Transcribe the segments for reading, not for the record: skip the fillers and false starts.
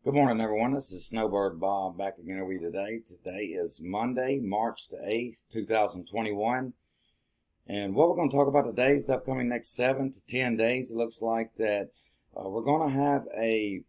Good morning, everyone. This is Snowbird Bob back again with you today. Today is Monday, March the 8th, 2021. And what we're going to talk about today is the upcoming next 7 to 10 days. It looks like that we're going to have a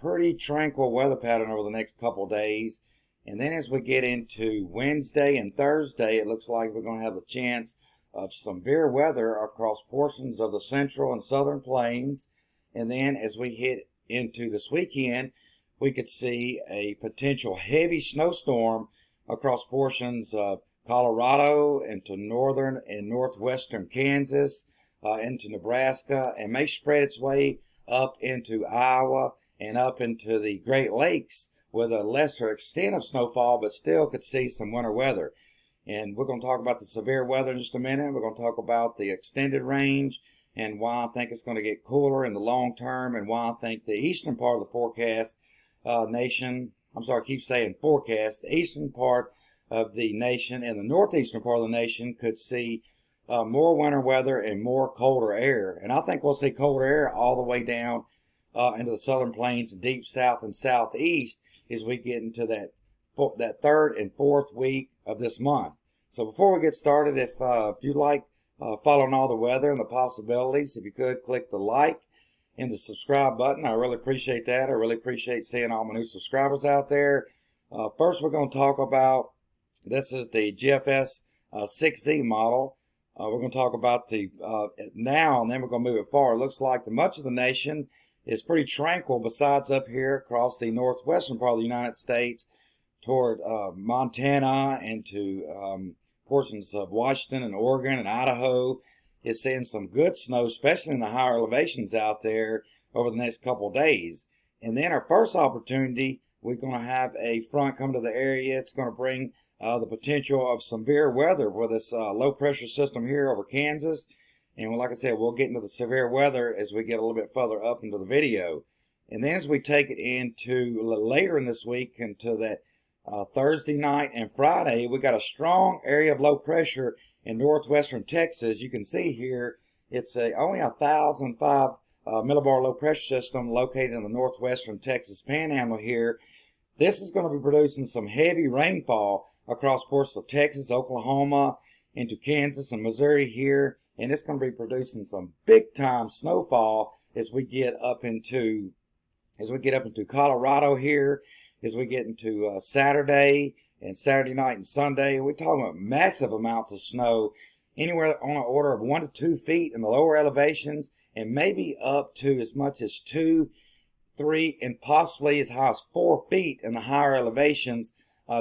pretty tranquil weather pattern over the next couple days. And then as we get into Wednesday and Thursday, it looks like we're going to have a chance of some severe weather across portions of the central and southern plains. And then as we hit into this weekend, we could see a potential heavy snowstorm across portions of Colorado into northern and northwestern Kansas, into Nebraska, and may spread its way up into Iowa and up into the Great Lakes with a lesser extent of snowfall, but still could see some winter weather. And we're going to talk about the severe weather in just a minute. We're going to talk about the extended range and why I think it's going to get cooler in the long term, and why I think the eastern part of the forecast the eastern part of the nation and the northeastern part of the nation could see more winter weather and more colder air. And I think we'll see colder air all the way down into the southern plains and deep south and southeast as we get into that third and fourth week of this month. So before we get started, if you like following all the weather and the possibilities, if you could click the like and the subscribe button, I really appreciate that. I really appreciate seeing all my new subscribers out there. First, we're going to talk about, this is the GFS 6Z model. We're going to talk about the now, and then we're going to move it forward. It looks like much of the nation is pretty tranquil, besides up here across the northwestern part of the United States toward Montana and to portions of Washington and Oregon and Idaho. Is seeing some good snow, especially in the higher elevations out there over the next couple of days. And then our first opportunity, we're going to have a front come to the area. It's going to bring the potential of severe weather with this low pressure system here over Kansas. And like I said, we'll get into the severe weather as we get a little bit further up into the video. And then as we take it into later in this week, into that Thursday night and Friday, we got a strong area of low pressure in northwestern Texas. You can see here it's only a 1,005 millibar low pressure system located in the northwestern Texas panhandle here. This is going to be producing some heavy rainfall across portions of Texas, Oklahoma, into Kansas and Missouri here, and it's going to be producing some big time snowfall as we get up into Colorado here, as we get into Saturday and Saturday night and Sunday. We're talking about massive amounts of snow, anywhere on an order of 1 to 2 feet in the lower elevations, and maybe up to as much as 2, 3, and possibly as high as 4 feet in the higher elevations,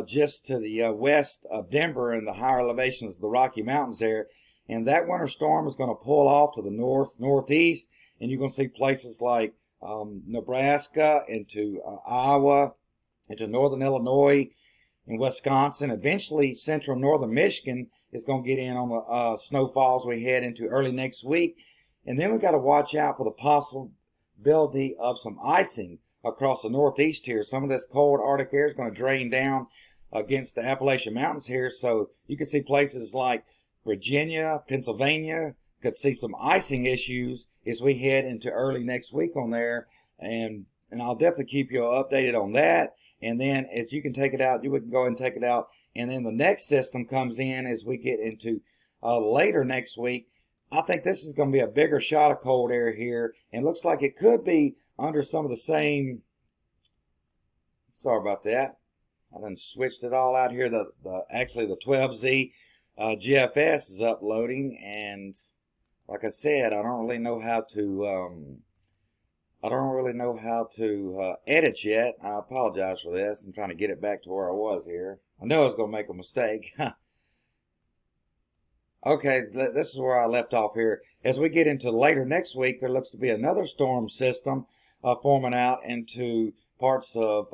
just to the west of Denver and the higher elevations of the Rocky Mountains there. And that winter storm is going to pull off to the northeast, and you're going to see places like Nebraska into Iowa, into northern Illinois, in Wisconsin. Eventually central northern Michigan is going to get in on the snowfalls we head into early next week. And then we've got to watch out for the possibility of some icing across the northeast here. Some of this cold Arctic air is going to drain down against the Appalachian Mountains here. So you can see places like Virginia, Pennsylvania could see some icing issues as we head into early next week on there. And I'll definitely keep you updated on that. And then as you can take it out, you can go ahead and take it out. And then the next system comes in as we get into later next week. I think this is going to be a bigger shot of cold air here. And it looks like it could be under some of the same. Sorry about that. I done switched it all out here. Actually the 12Z GFS is uploading. And like I said, I don't really know how to edit yet. I apologize for this. I'm trying to get it back to where I was here. I know I was going to make a mistake. Okay, this is where I left off here. As we get into later next week, there looks to be another storm system forming out into parts of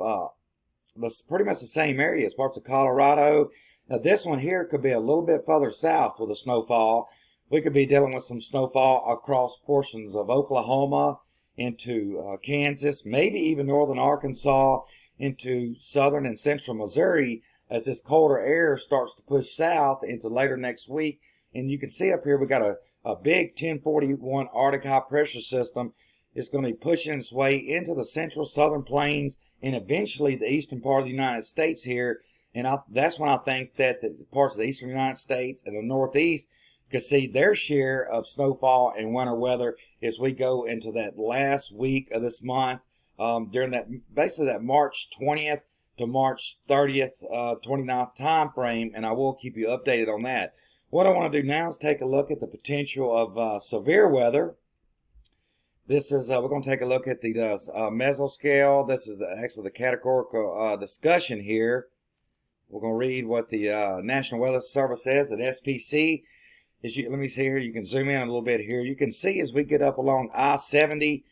pretty much the same areas, parts of Colorado. Now this one here could be a little bit further south with the snowfall. We could be dealing with some snowfall across portions of Oklahoma, into Kansas, maybe even northern Arkansas, into southern and central Missouri, as this colder air starts to push south into later next week. And you can see up here we got a big 1041 Arctic high pressure system It's going to be pushing its way into the central southern plains and eventually the eastern part of the United States here. And that's when I think that the parts of the eastern United States and the Northeast could see their share of snowfall and winter weather as we go into that last week of this month, during that basically that March 20th to March 30th, 29th time frame, and I will keep you updated on that. What I want to do now is take a look at the potential of severe weather. This is we're going to take a look at the mesoscale. This is actually the categorical discussion here. We're going to read what the National Weather Service says at SPC. Let me see here. You can zoom in a little bit here. You can see as we get up along I-70,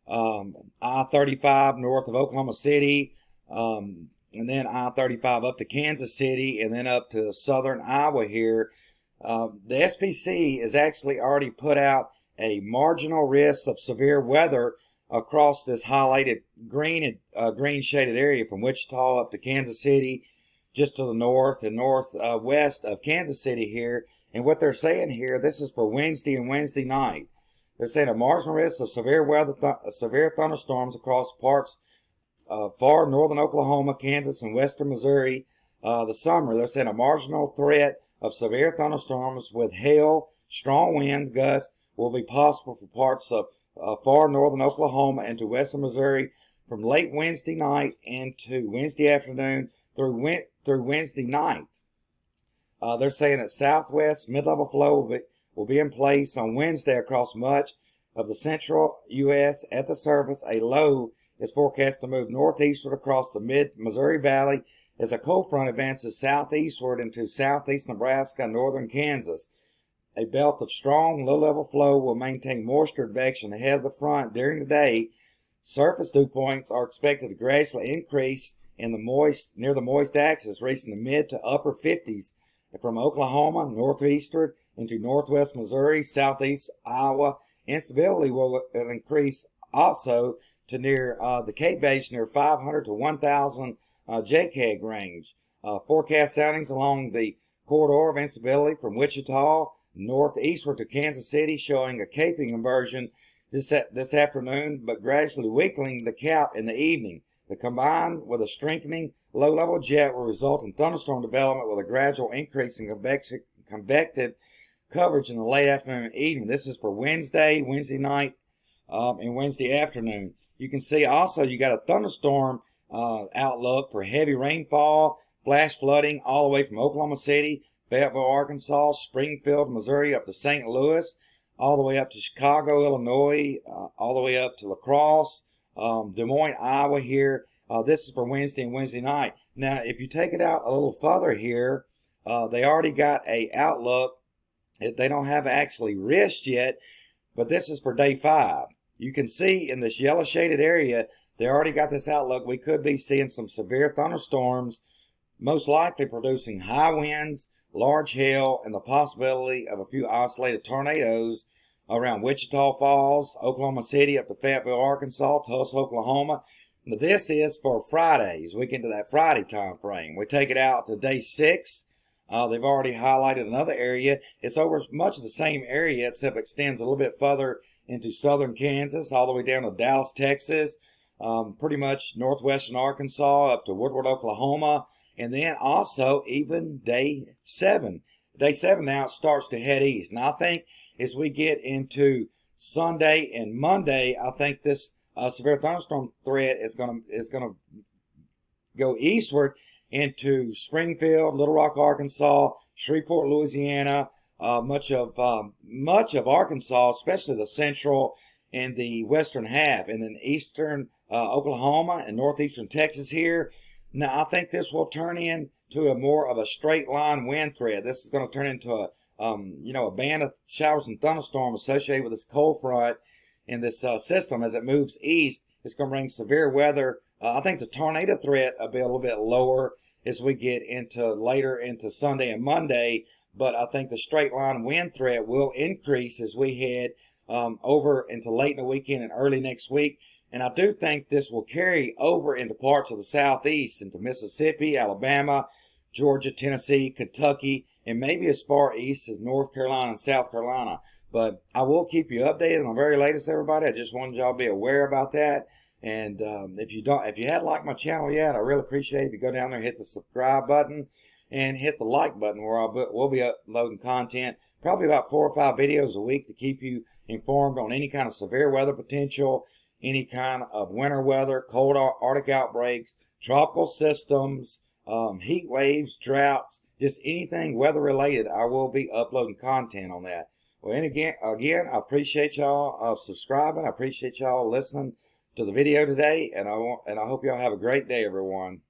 I-35 north of Oklahoma City, and then I-35 up to Kansas City, and then up to southern Iowa here. The SPC has actually already put out a marginal risk of severe weather across this highlighted green shaded area from Wichita up to Kansas City, just to the north and northwest of Kansas City here. And what they're saying here, this is for Wednesday and Wednesday night. They're saying a marginal risk of severe weather, severe thunderstorms across parts of far northern Oklahoma, Kansas, and western Missouri this summer. They're saying a marginal threat of severe thunderstorms with hail, strong wind gusts will be possible for parts of far northern Oklahoma into western Missouri from late Wednesday night into Wednesday afternoon through Wednesday night. They're saying that southwest mid-level flow will be in place on Wednesday across much of the central U.S. At the surface, a low is forecast to move northeastward across the mid-Missouri Valley as a cold front advances southeastward into southeast Nebraska and northern Kansas. A belt of strong low-level flow will maintain moisture advection ahead of the front during the day. Surface dew points are expected to gradually increase in near the moist axis, reaching the mid to upper 50s from Oklahoma northeastward into northwest Missouri, southeast Iowa. Instability will increase also to near the Cape Basin, near 500 to 1,000 JCAG range. Forecast soundings along the corridor of instability from Wichita northeastward to Kansas City, showing a caping inversion this afternoon, but gradually weakening the cap in the evening. The combined with a strengthening low-level jet will result in thunderstorm development with a gradual increase in convective coverage in the late afternoon and evening. This is for Wednesday night, and Wednesday afternoon. You can see also you got a thunderstorm outlook for heavy rainfall, flash flooding all the way from Oklahoma City, Fayetteville, Arkansas, Springfield, Missouri, up to St. Louis, all the way up to Chicago, Illinois, all the way up to La Crosse, Des Moines, Iowa here. This is for Wednesday and Wednesday night. Now, if you take it out a little further here, they already got a outlook. They don't have actually risk yet, but this is for day 5. You can see in this yellow shaded area, they already got this outlook. We could be seeing some severe thunderstorms, most likely producing high winds, large hail, and the possibility of a few isolated tornadoes around Wichita Falls, Oklahoma City, up to Fayetteville, Arkansas, Tulsa, Oklahoma. Now, this is for Fridays. We get into that Friday time frame. We take it out to day 6. They've already highlighted another area. It's over much of the same area, except extends a little bit further into southern Kansas, all the way down to Dallas, Texas, pretty much northwestern Arkansas, up to Woodward, Oklahoma, and then also even day 7. Day 7 now it starts to head east. Now I think as we get into Sunday and Monday, I think this severe thunderstorm threat is gonna go eastward into Springfield, Little Rock, Arkansas, Shreveport, Louisiana, much of Arkansas, especially the central and the western half, and then eastern Oklahoma and northeastern Texas here. Now I think this will turn into a more of a straight line wind threat. This is going to turn into a band of showers and thunderstorms associated with this cold front in this system as it moves east. It's going to bring severe weather. I think the tornado threat will be a little bit lower as we get into later into Sunday and Monday, but I think the straight line wind threat will increase as we head over into late in the weekend and early next week. And I do think this will carry over into parts of the southeast, into Mississippi, Alabama, Georgia, Tennessee, Kentucky, and maybe as far east as North Carolina and South Carolina. But I will keep you updated on the very latest, everybody. I just wanted y'all to be aware about that. And if you hadn't liked my channel yet, I really appreciate it if you go down there and hit the subscribe button and hit the like button, where we'll be uploading content, probably about 4 or 5 videos a week to keep you informed on any kind of severe weather potential, any kind of winter weather, cold Arctic outbreaks, tropical systems, heat waves, droughts, just anything weather related. I will be uploading content on that. Well, and again, I appreciate y'all subscribing. I appreciate y'all listening to the video today, and I hope y'all have a great day, everyone.